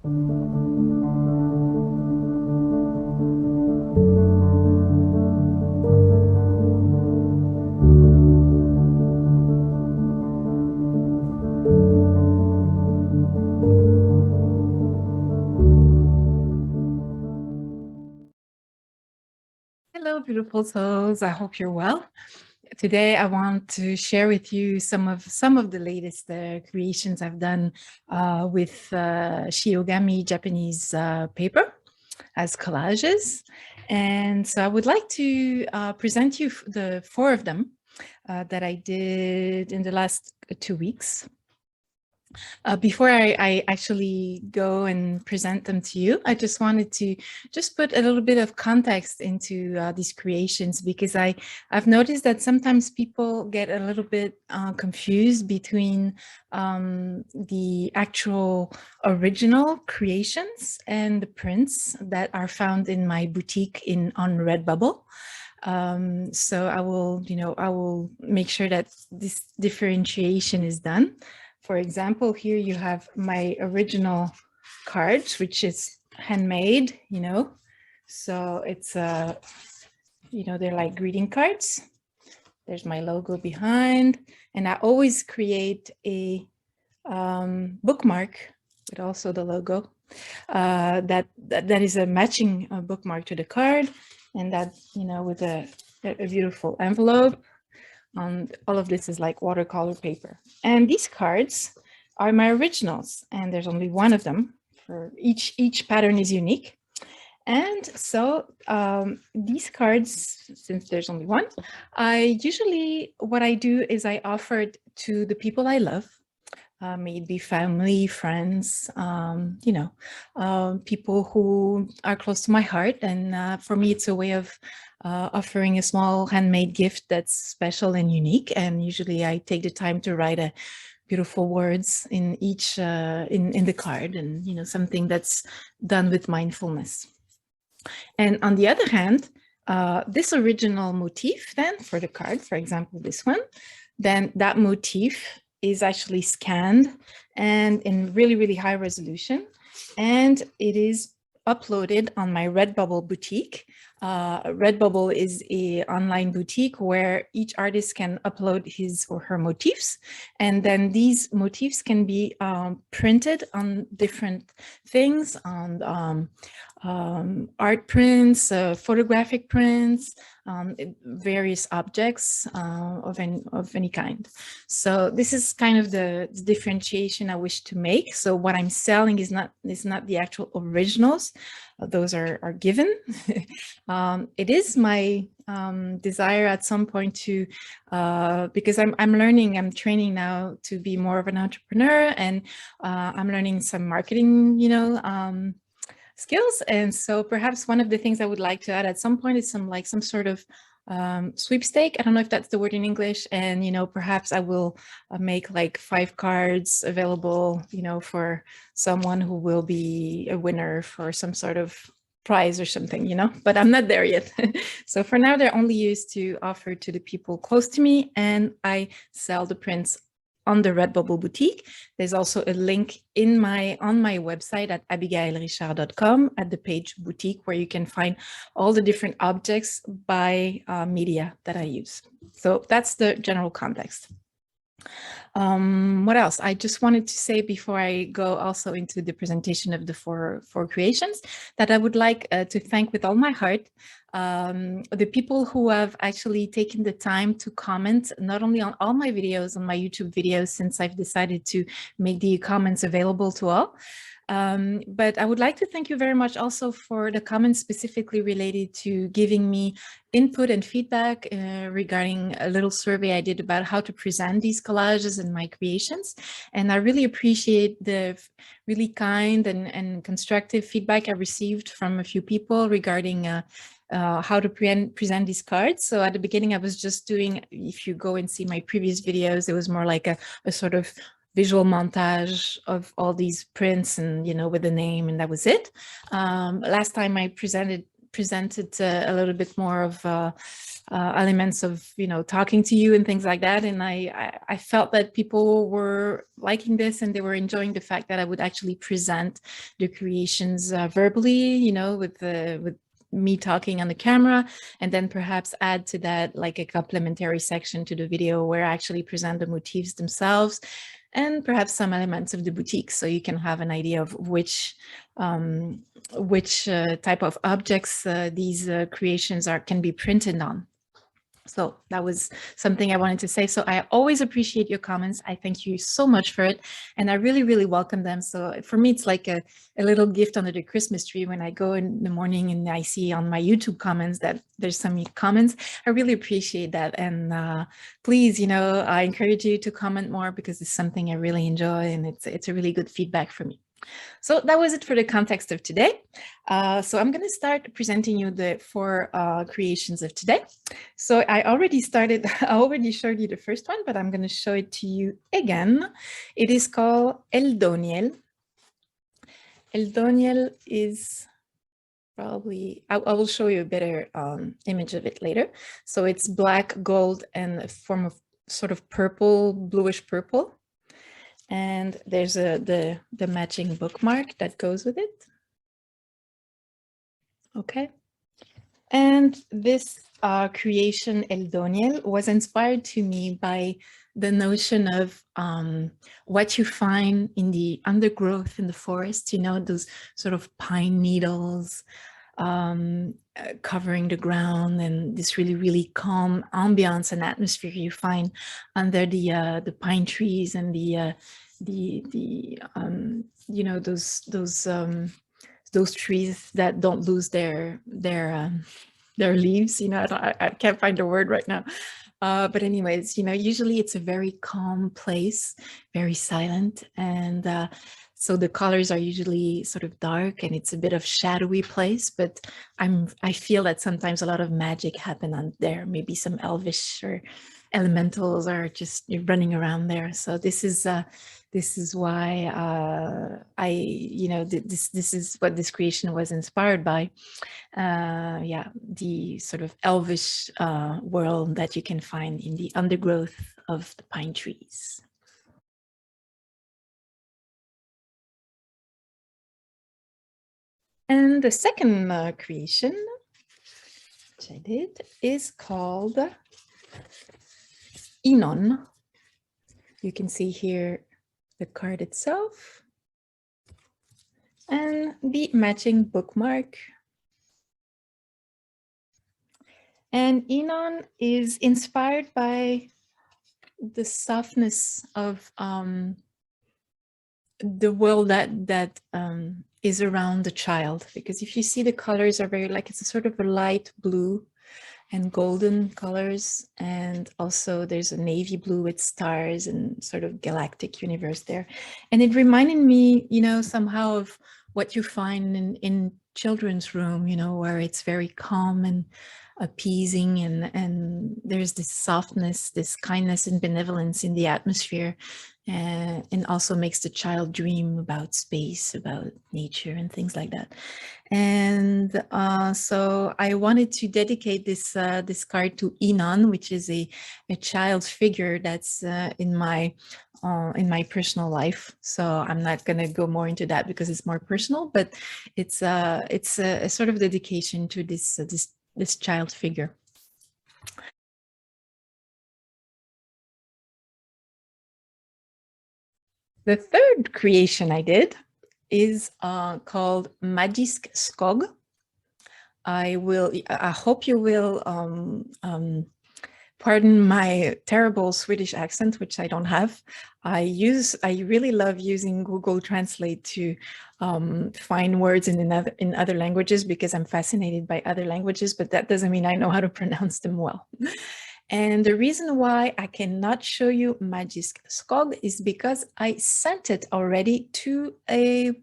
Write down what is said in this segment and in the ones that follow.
Hello, beautiful souls. I hope you're well. Today, I want to share with you some of the latest creations I've done with chiyogami Japanese paper as collages. And so I would like to present you the 4 of them that I did in the last 2 weeks. Before I actually go and present them to you, I just wanted to just put a little bit of context into these creations, because I've noticed that sometimes people get a little bit confused between the actual original creations and the prints that are found in my boutique on Redbubble. So I will make sure that this differentiation is done. For example, here you have my original cards, which is handmade, so it's they're like greeting cards. There's my logo behind, and I always create a bookmark with also the logo that is a matching bookmark to the card, and that with a beautiful envelope. And all of this is like watercolor paper. And these cards are my originals, and there's only one of them. For each pattern is unique. And so these cards, since there's only one, what I do is I offer it to the people I love. May it be family, friends, people who are close to my heart. And for me, it's a way of offering a small handmade gift that's special and unique. And usually I take the time to write beautiful words in each in the card, and something that's done with mindfulness. And on the other hand, this original motif then for the card, for example, this one, then that motif is actually scanned and in really, really high resolution. And it is uploaded on my Redbubble boutique. Redbubble is an online boutique where each artist can upload his or her motifs. And then these motifs can be printed on different things, on art prints, photographic prints, various objects of any kind. So this is kind of the differentiation I wish to make. So what I'm selling is not the actual originals. Those are given. It is my desire at some point to, because I'm training now to be more of an entrepreneur, and I'm learning some marketing, skills. And so perhaps one of the things I would like to add at some point is some sort of sweepstake. I don't know if that's the word in English. And, perhaps I will make like 5 cards available, for someone who will be a winner for some sort of prize or something, but I'm not there yet. So for now, they're only used to offer to the people close to me, and I sell the prints on the Redbubble boutique. There's also a link on my website at abigaillerichard.com at the page boutique, where you can find all the different objects by media that I use. So that's the general context. What else? I just wanted to say before I go also into the presentation of the four creations, that I would like to thank with all my heart the people who have actually taken the time to comment, not only on all my videos, on my YouTube videos, since I've decided to make the comments available to all. But I would like to thank you very much also for the comments specifically related to giving me input and feedback regarding a little survey I did about how to present these collages and my creations. And I really appreciate the really kind and constructive feedback I received from a few people regarding how to present these cards. So at the beginning, I was just doing, if you go and see my previous videos, it was more like a sort of visual montage of all these prints and, with the name, and that was it. Last time I presented presented a little bit more of elements of, talking to you and things like that. And I felt that people were liking this and they were enjoying the fact that I would actually present the creations verbally, with me talking on the camera, and then perhaps add to that like a complementary section to the video where I actually present the motifs themselves and perhaps some elements of the boutique, so you can have an idea of which type of objects these creations can be printed on. So that was something I wanted to say. So I always appreciate your comments. I thank you so much for it. And I really, really welcome them. So for me, it's like a little gift under the Christmas tree when I go in the morning and I see on my YouTube comments that there's some comments. I really appreciate that. And please, I encourage you to comment more because it's something I really enjoy and it's a really good feedback for me. So that was it for the context of today. So I'm going to start presenting you the 4 creations of today. So I already showed you the first one, but I'm going to show it to you again. It is called El Doniel. El Doniel is probably, I will show you a better image of it later. So it's black, gold, and a form of sort of purple, bluish purple. And there's the matching bookmark that goes with it. Okay. And this creation, El Doniel, was inspired to me by the notion of what you find in the undergrowth in the forest, those sort of pine needles covering the ground, and this really, really calm ambiance and atmosphere you find under the pine trees and those trees that don't lose their leaves. I can't find a word right now. But anyways, usually it's a very calm place, very silent. And so the colors are usually sort of dark and it's a bit of shadowy place, but I feel that sometimes a lot of magic happen on there. Maybe some elvish or elementals are just running around there. So this is why this is what this creation was inspired by. The sort of elvish world that you can find in the undergrowth of the pine trees. And the second creation, which I did, is called Erianon. You can see here the card itself and the matching bookmark. And Erianon is inspired by the softness of the world that is around the child, because if you see the colors are very it's a sort of a light blue and golden colors, and also there's a navy blue with stars and sort of galactic universe there. And it reminded me, somehow of what you find in children's room, where it's very calm and appeasing, and there's this softness, this kindness and benevolence in the atmosphere, and also makes the child dream about space, about nature and things like that. And so I wanted to dedicate this card to Erianon, which is a child figure that's in my personal life. So I'm not going to go more into that because it's more personal, but it's a sort of dedication to this child figure. The third creation I did is called Magisk Skog. I hope you will pardon my terrible Swedish accent, which I don't have. I really love using Google Translate to find words in other languages because I'm fascinated by other languages, but that doesn't mean I know how to pronounce them well. And the reason why I cannot show you Magisk Skog is because I sent it already to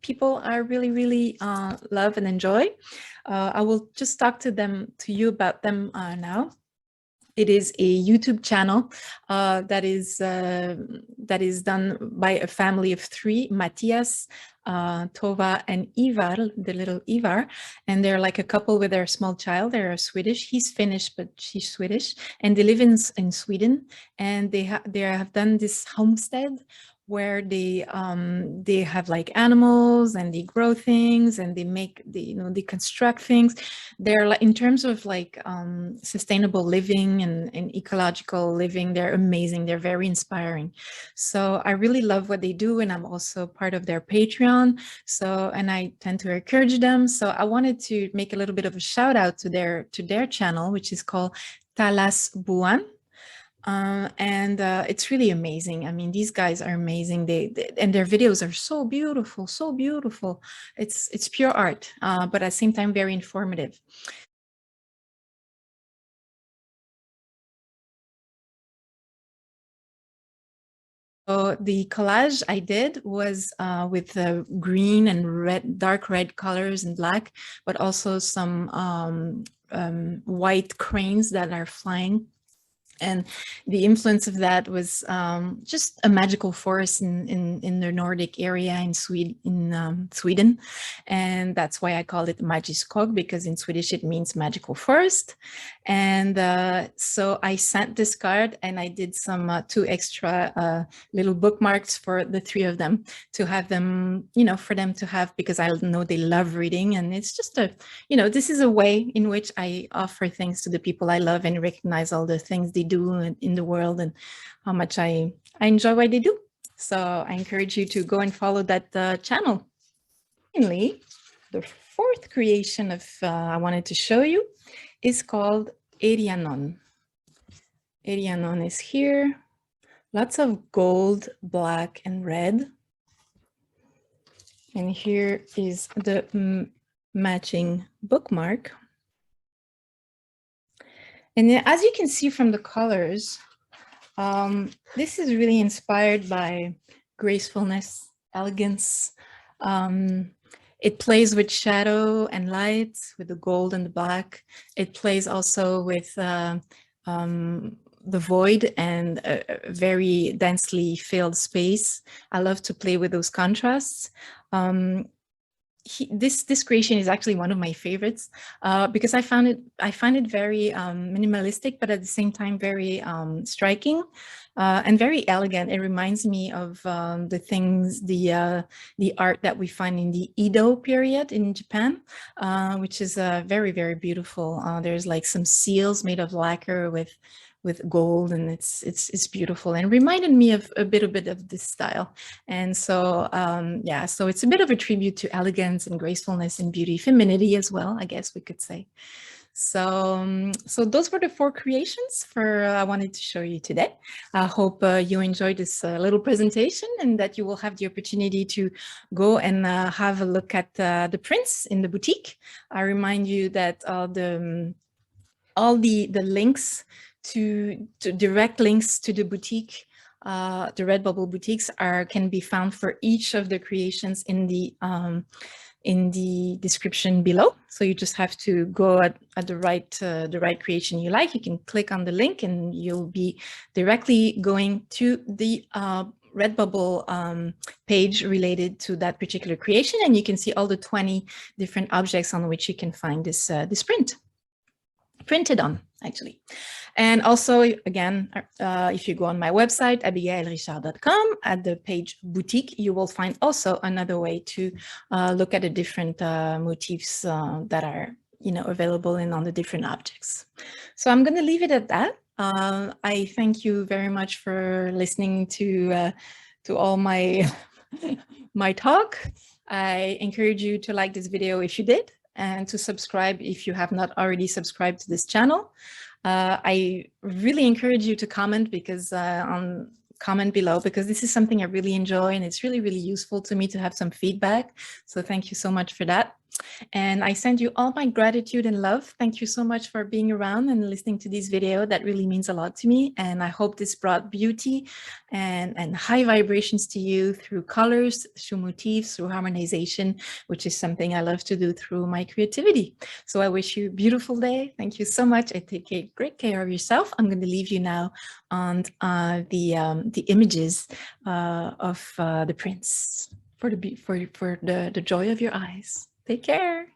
people I really, really love and enjoy. I will just talk to you about them now. It is a YouTube channel that is done by a family of 3, Matthias, Tova, and Ivar, the little Ivar. And they're like a couple with their small child. They're Swedish. He's Finnish, but she's Swedish. And they live in Sweden. And they have done this homestead where they have like animals, and they grow things, and they construct things. They're like, in terms of like sustainable living and ecological living, they're amazing. They're very inspiring. So I really love what they do, and I'm also part of their Patreon. So, and I tend to encourage them. So I wanted to make a little bit of a shout out to their channel, which is called Talas Buan. And it's really amazing. I mean, these guys are amazing. They and their videos are so beautiful, so beautiful. It's pure art, but at the same time, very informative. So the collage I did was with green and red, dark red colors and black, but also some white cranes that are flying. And the influence of that was just a magical forest in the Nordic area in Sweden. And that's why I called it Magiskog, because in Swedish it means magical forest. And so I sent this card, and I did some 2 extra little bookmarks for the 3 of them to have them, for them to have, because I know they love reading. And it's just this is a way in which I offer things to the people I love and recognize all the things they do in the world and how much I enjoy what they do. So I encourage you to go and follow that channel. Finally, the 4th creation of I wanted to show you is called Erianon. Erianon is here. Lots of gold, black, and red. And here is the matching bookmark. And as you can see from the colors, this is really inspired by gracefulness, elegance. It plays with shadow and light, with the gold and the black. It plays also with the void and a very densely filled space. I love to play with those contrasts. This creation is actually one of my favorites because I find it very minimalistic, but at the same time very striking and very elegant. It reminds me of the art that we find in the Edo period in Japan, which is very, very beautiful. There's like some seals made of lacquer with gold, and it's beautiful, and reminded me of a bit of this style. And so yeah, so it's a bit of a tribute to elegance and gracefulness and beauty, femininity as well, I guess we could say. So so those were the 4 creations I wanted to show you today. I hope you enjoyed this little presentation, and that you will have the opportunity to go and have a look at the prints in the boutique. I remind you that all the links to direct links to the boutique, the Redbubble boutiques can be found for each of the creations in the description below. So you just have to go at the right creation you like. You can click on the link, and you'll be directly going to the Redbubble page related to that particular creation, and you can see all the 20 different objects on which you can find this print printed on, actually. And also, again, if you go on my website, abigaillerichard.com, at the page boutique, you will find also another way to look at the different motifs that are available on the different objects. So I'm going to leave it at that. I thank you very much for listening to all my my talk. I encourage you to like this video if you did, and to subscribe if you have not already subscribed to this channel. I really encourage you to comment comment below, because this is something I really enjoy, and it's really, really useful to me to have some feedback. So thank you so much for that. And I send you all my gratitude and love. Thank you so much for being around and listening to this video. That really means a lot to me. And I hope this brought beauty and high vibrations to you through colors, through motifs, through harmonization, which is something I love to do through my creativity. So I wish you a beautiful day. Thank you so much. I take great care of yourself. I'm going to leave you now on the images of the prince for the joy of your eyes. Take care.